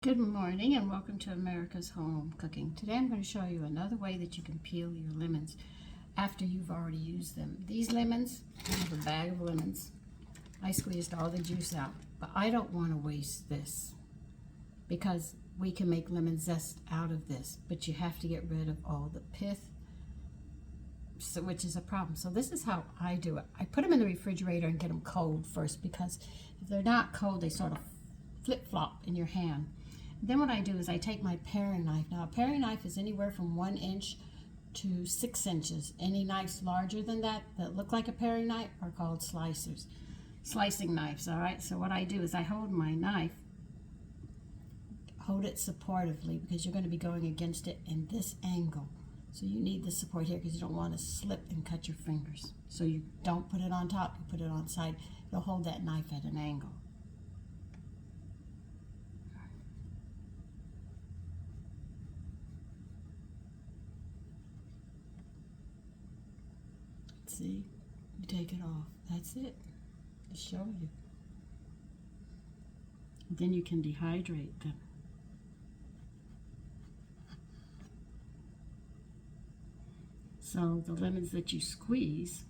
Good morning and welcome to America's Home Cooking. Today I'm going to show you another way that you can peel your lemons after you've already used them. These lemons, I have a bag of lemons. I squeezed all the juice out, but I don't want to waste this because we can make lemon zest out of this, but you have to get rid of all the pith, which is a problem. So this is how I do it. I put them in the refrigerator and get them cold first because if they're not cold, they sort of flip-flop in your hand. Then what I do is I take my paring knife. Now a paring knife is anywhere from 1 inch to 6 inches. Any knives larger than that look like a paring knife are called slicers. Slicing knives, all right? So what I do is I hold my knife, hold it supportively because you're going to be going against it in this angle. So you need the support here because you don't want to slip and cut your fingers. So you don't put it on top, you put it on side. You'll hold that knife at an angle. See, you take it off. That's it. To show you. Then you can dehydrate them. So the lemons that you squeeze,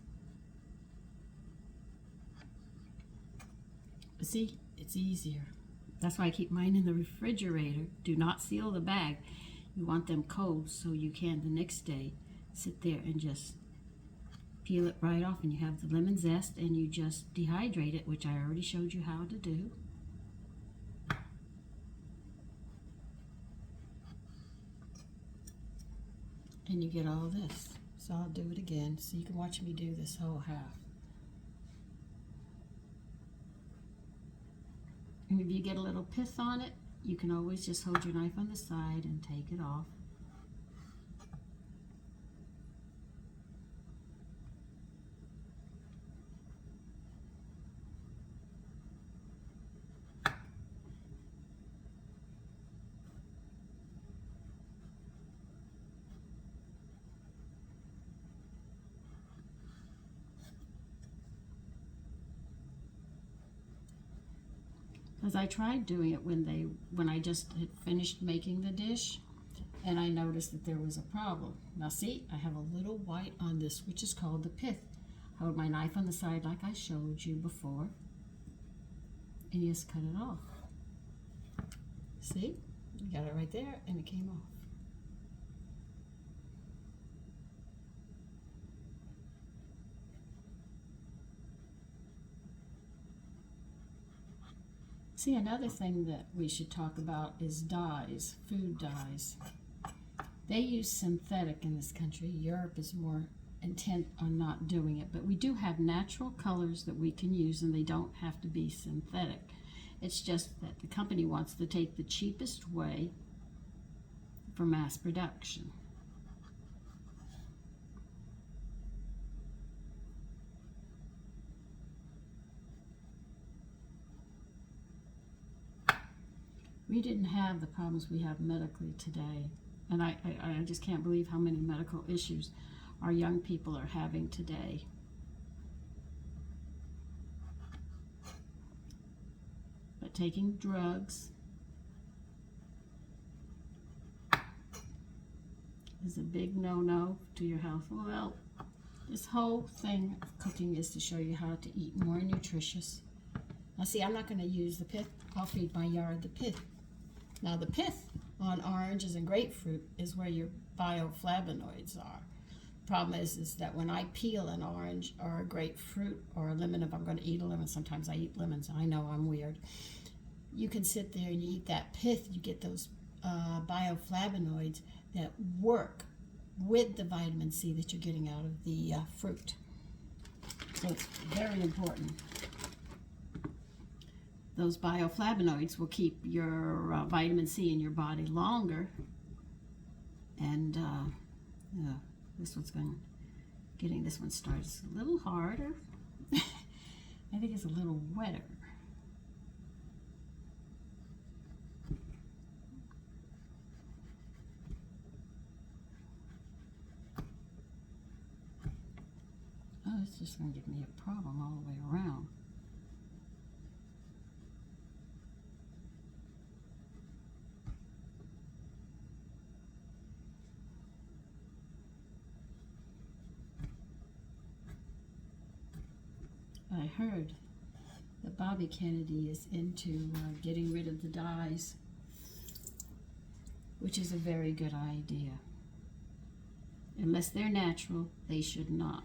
see, it's easier. That's why I keep mine in the refrigerator. Do not seal the bag. You want them cold so you can the next day sit there and just peel it right off, and you have the lemon zest, and you just dehydrate it, which I already showed you how to do. And you get all this. So I'll do it again so you can watch me do this whole half. And if you get a little pith on it, you can always just hold your knife on the side and take it off. Because I tried doing it when I just had finished making the dish, and I noticed that there was a problem. Now see, I have a little white on this, which is called the pith. Hold my knife on the side like I showed you before, and you just cut it off. See, you got it right there, and it came off. See, another thing that we should talk about is dyes, food dyes. They use synthetic in this country. Europe is more intent on not doing it, but we do have natural colors that we can use, and they don't have to be synthetic. It's just that the company wants to take the cheapest way for mass production. We didn't have the problems we have medically today, and I just can't believe how many medical issues our young people are having today. But taking drugs is a big no-no to your health. Well, this whole thing of cooking is to show you how to eat more nutritious. Now see, I'm not going to use the pith. I'll feed my yard the pith. Now the pith on oranges and grapefruit is where your bioflavonoids are. The problem is that when I peel an orange or a grapefruit or a lemon, if I'm going to eat a lemon, sometimes I eat lemons, I know I'm weird. You can sit there and you eat that pith, you get those bioflavonoids that work with the vitamin C that you're getting out of the fruit. So it's very important. Those bioflavonoids will keep your vitamin C in your body longer. And getting this one started is a little harder. I think it's a little wetter. Oh, it's just going to give me a problem all the way around. I heard that Bobby Kennedy is into getting rid of the dyes, which is a very good idea. Unless they're natural, they should not.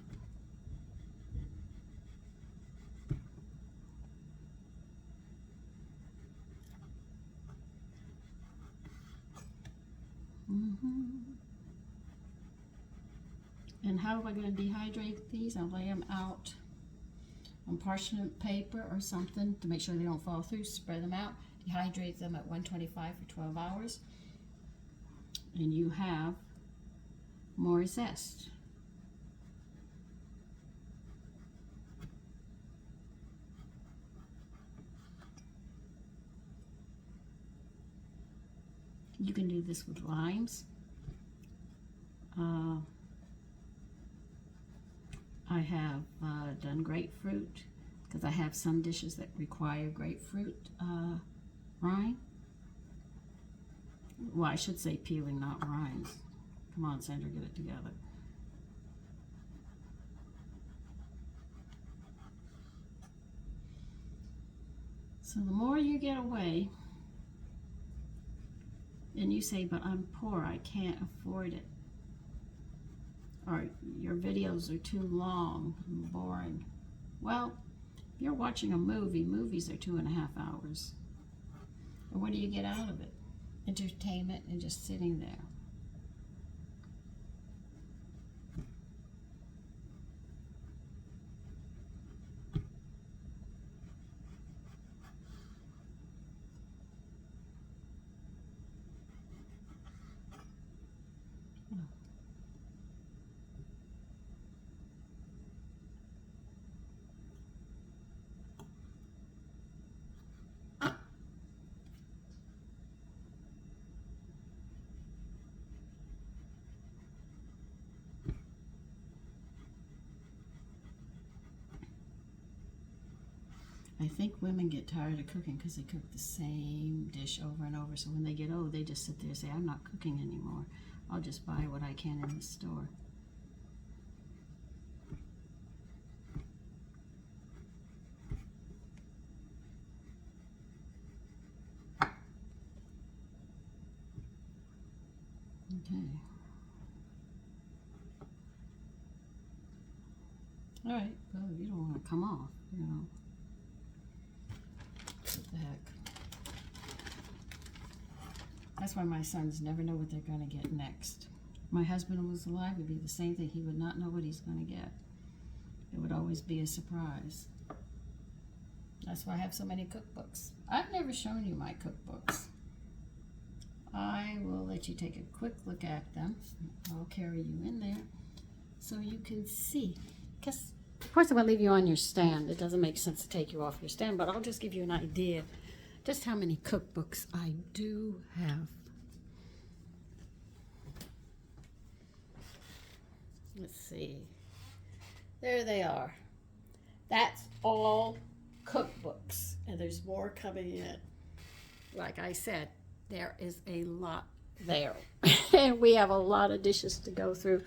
And how am I going to dehydrate these? I'll lay them out on parchment paper or something to make sure they don't fall through. Spread them out, dehydrate them at 125 for 12 hours, and you have more zest. You can do this with limes. I have done grapefruit because I have some dishes that require grapefruit rind. Well, I should say peeling, not rinds. Come on, Sandra, get it together. So the more you get away, and you say, but I'm poor, I can't afford it, or your videos are too long and boring. Well, if you're watching a movie, movies are 2.5 hours. And what do you get out of it? Entertainment and just sitting there. I think women get tired of cooking because they cook the same dish over and over. So when they get old, they just sit there and say, I'm not cooking anymore. I'll just buy what I can in the store. Okay. All right. Well, you don't want to come off, you know. What the heck? That's why my sons never know what they're going to get next. If my husband was alive, it'd be the same thing. He would not know what he's going to get. It would always be a surprise. That's why I have so many cookbooks. I've never shown you my cookbooks. I will let you take a quick look at them. I'll carry you in there so you can see. Because, of course, I'm going to leave you on your stand. It doesn't make sense to take you off your stand, but I'll just give you an idea just how many cookbooks I do have. Let's see. There they are. That's all cookbooks, and there's more coming in. Like I said, there is a lot there. And we have a lot of dishes to go through,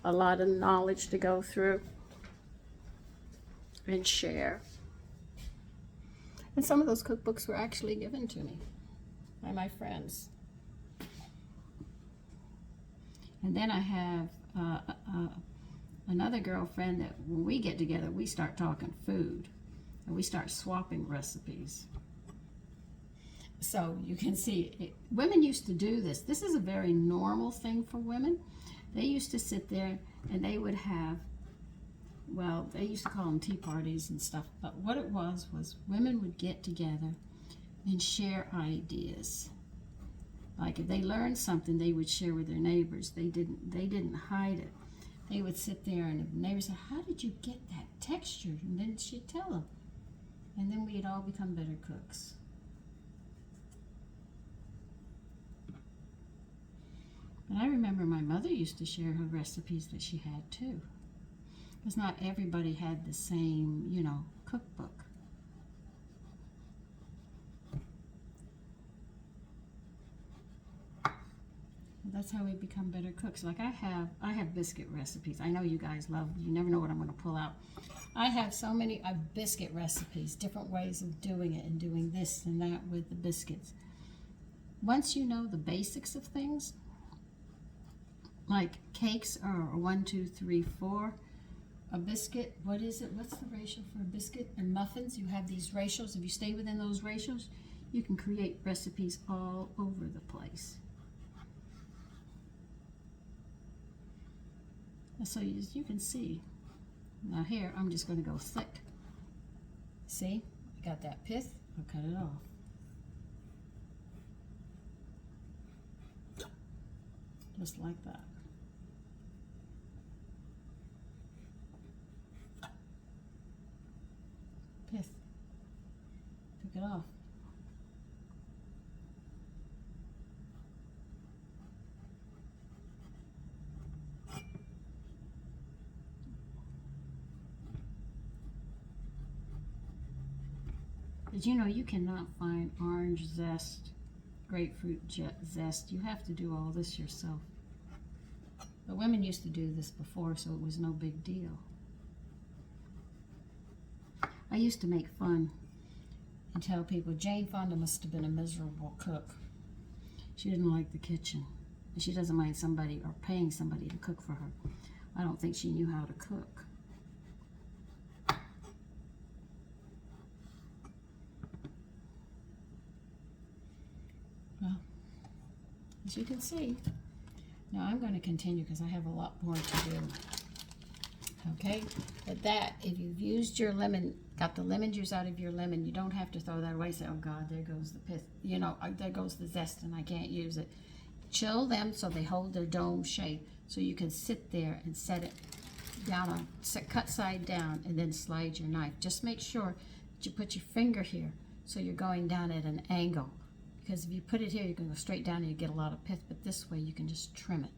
a lot of knowledge to go through and share. And some of those cookbooks were actually given to me by my friends. And then I have another girlfriend that when we get together, we start talking food and we start swapping recipes. So you can see, women used to do this. This is a very normal thing for women. They used to sit there and they would have, well, they used to call them tea parties and stuff, but what it was women would get together and share ideas. Like if they learned something, they would share with their neighbors. They didn't hide it. They would sit there and the neighbors said, how did you get that texture? And then she'd tell them. And then we'd all become better cooks. But I remember my mother used to share her recipes that she had too. Because not everybody had the same, you know, cookbook. that's how we become better cooks. Like I have biscuit recipes. I know you guys love, you never know what I'm going to pull out. I have so many biscuit recipes, different ways of doing it and doing this and that with the biscuits. Once you know the basics of things, like cakes are 1, 2, 3, 4. A biscuit, what is it? What's the ratio for a biscuit? And muffins, you have these ratios. If you stay within those ratios, you can create recipes all over the place. So you can see. Now here, I'm just going to go thick. See? I got that pith. I'll cut it off. Just like that. Pith. Took it off. Did you know you cannot find orange zest, grapefruit zest? You have to do all this yourself. But women used to do this before, so it was no big deal. I used to make fun and tell people Jane Fonda must have been a miserable cook. She didn't like the kitchen. And she doesn't mind somebody or paying somebody to cook for her. I don't think she knew how to cook. Well, as you can see, now I'm going to continue because I have a lot more to do. Okay, but that, if you've used your lemon, got the lemon juice out of your lemon, you don't have to throw that away. Say, oh God, there goes the pith, you know, there goes the zest and I can't use it. Chill them so they hold their dome shape, so you can sit there and set it down on, cut side down, and then slide your knife. Just make sure that you put your finger here so you're going down at an angle, because if you put it here, you can go straight down and you get a lot of pith, but this way you can just trim it.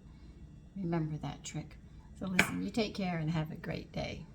Remember that trick. So listen, you take care and have a great day.